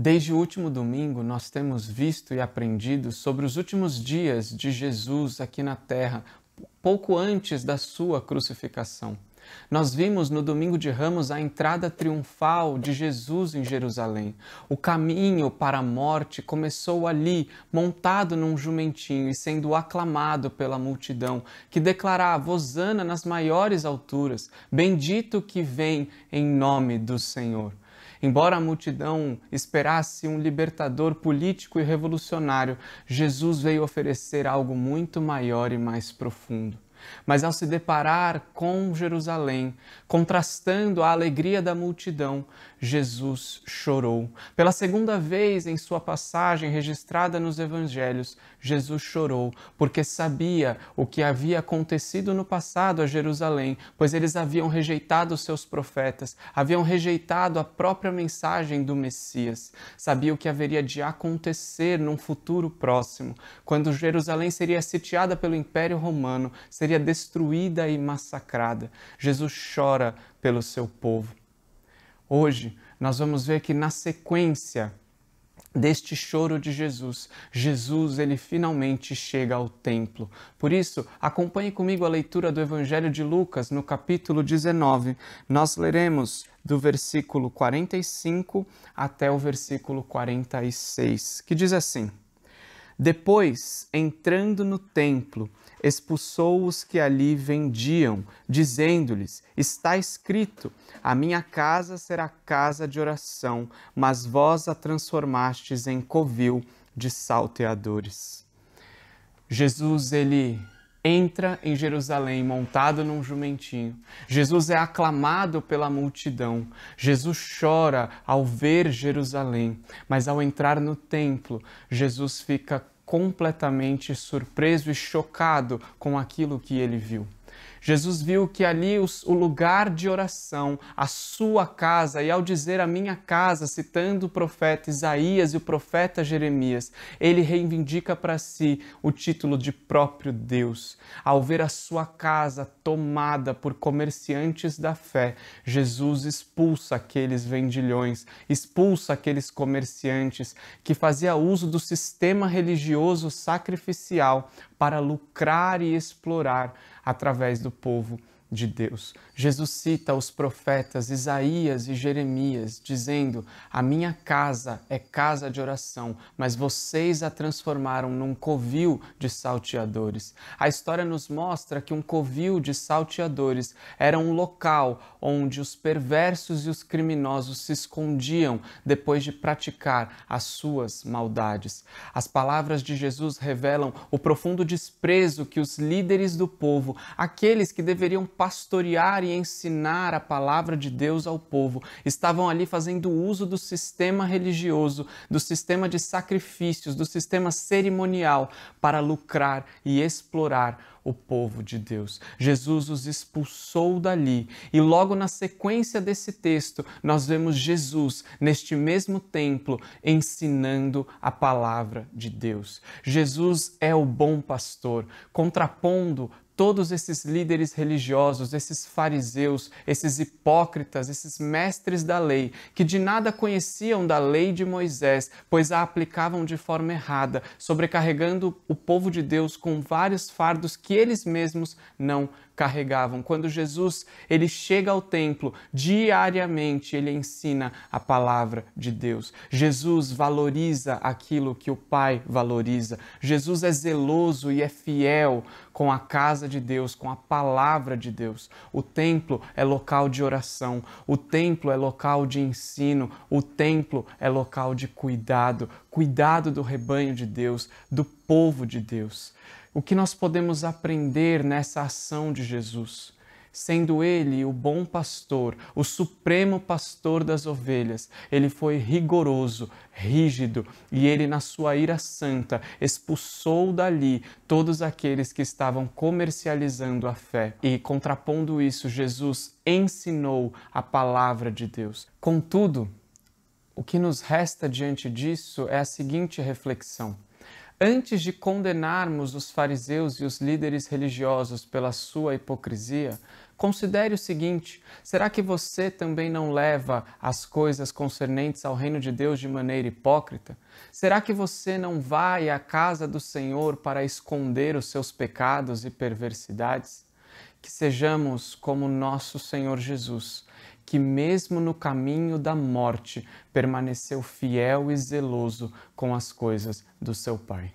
Desde o último domingo, nós temos visto e aprendido sobre os últimos dias de Jesus aqui na Terra, pouco antes da sua crucificação. Nós vimos no domingo de Ramos a entrada triunfal de Jesus em Jerusalém. O caminho para a morte começou ali, montado num jumentinho e sendo aclamado pela multidão, que declarava: Hosana nas maiores alturas, bendito que vem em nome do Senhor. Embora a multidão esperasse um libertador político e revolucionário, Jesus veio oferecer algo muito maior e mais profundo. Mas ao se deparar com Jerusalém, contrastando a alegria da multidão, Jesus chorou. Pela segunda vez em sua passagem registrada nos Evangelhos, Jesus chorou porque sabia o que havia acontecido no passado a Jerusalém, pois eles haviam rejeitado os seus profetas, haviam rejeitado a própria mensagem do Messias. Sabia o que haveria de acontecer num futuro próximo, quando Jerusalém seria sitiada pelo Império Romano, seria destruída e massacrada. Jesus chora pelo seu povo. Hoje, nós vamos ver que na sequência deste choro de Jesus, ele finalmente chega ao templo. Por isso, acompanhe comigo a leitura do Evangelho de Lucas, no capítulo 19. Nós leremos do versículo 45 até o versículo 46, que diz assim: Depois, entrando no templo, expulsou os que ali vendiam, dizendo-lhes: Está escrito, a minha casa será casa de oração, mas vós a transformastes em covil de salteadores. Jesus, ele entra em Jerusalém montado num jumentinho. Jesus é aclamado pela multidão. Jesus chora ao ver Jerusalém, mas ao entrar no templo, Jesus fica completamente surpreso e chocado com aquilo que ele viu. Jesus viu que ali o lugar de oração, a sua casa, e ao dizer a minha casa, citando o profeta Isaías e o profeta Jeremias, ele reivindica para si o título de próprio Deus. Ao ver a sua casa tomada por comerciantes da fé, Jesus expulsa aqueles vendilhões, expulsa aqueles comerciantes que faziam uso do sistema religioso sacrificial para lucrar e explorar através do povo de Deus. Jesus cita os profetas Isaías e Jeremias, dizendo: a minha casa é casa de oração, mas vocês a transformaram num covil de salteadores. A história nos mostra que um covil de salteadores era um local onde os perversos e os criminosos se escondiam depois de praticar as suas maldades. As palavras de Jesus revelam o profundo desprezo que os líderes do povo, aqueles que deveriam pastorear e ensinar a palavra de Deus ao povo, estavam ali fazendo uso do sistema religioso, do sistema de sacrifícios, do sistema cerimonial para lucrar e explorar o povo de Deus. Jesus os expulsou dali e logo na sequência desse texto nós vemos Jesus neste mesmo templo ensinando a palavra de Deus. Jesus é o bom pastor, contrapondo todos esses líderes religiosos, esses fariseus, esses hipócritas, esses mestres da lei, que de nada conheciam da lei de Moisés, pois a aplicavam de forma errada, sobrecarregando o povo de Deus com vários fardos que eles mesmos não carregavam. Quando Jesus ele chega ao templo, diariamente ele ensina a palavra de Deus. Jesus valoriza aquilo que o Pai valoriza. Jesus é zeloso e é fiel com a casa de Deus, com a palavra de Deus. O templo é local de oração, o templo é local de ensino, o templo é local de cuidado, cuidado do rebanho de Deus, do povo de Deus. O que nós podemos aprender nessa ação de Jesus? Sendo ele o bom pastor, o supremo pastor das ovelhas, ele foi rigoroso, rígido, e ele, na sua ira santa, expulsou dali todos aqueles que estavam comercializando a fé. E, contrapondo isso, Jesus ensinou a palavra de Deus. Contudo, o que nos resta diante disso é a seguinte reflexão: Antes de condenarmos os fariseus e os líderes religiosos pela sua hipocrisia, considere o seguinte: será que você também não leva as coisas concernentes ao reino de Deus de maneira hipócrita? Será que você não vai à casa do Senhor para esconder os seus pecados e perversidades? Que sejamos como nosso Senhor Jesus, que mesmo no caminho da morte permaneceu fiel e zeloso com as coisas do seu Pai.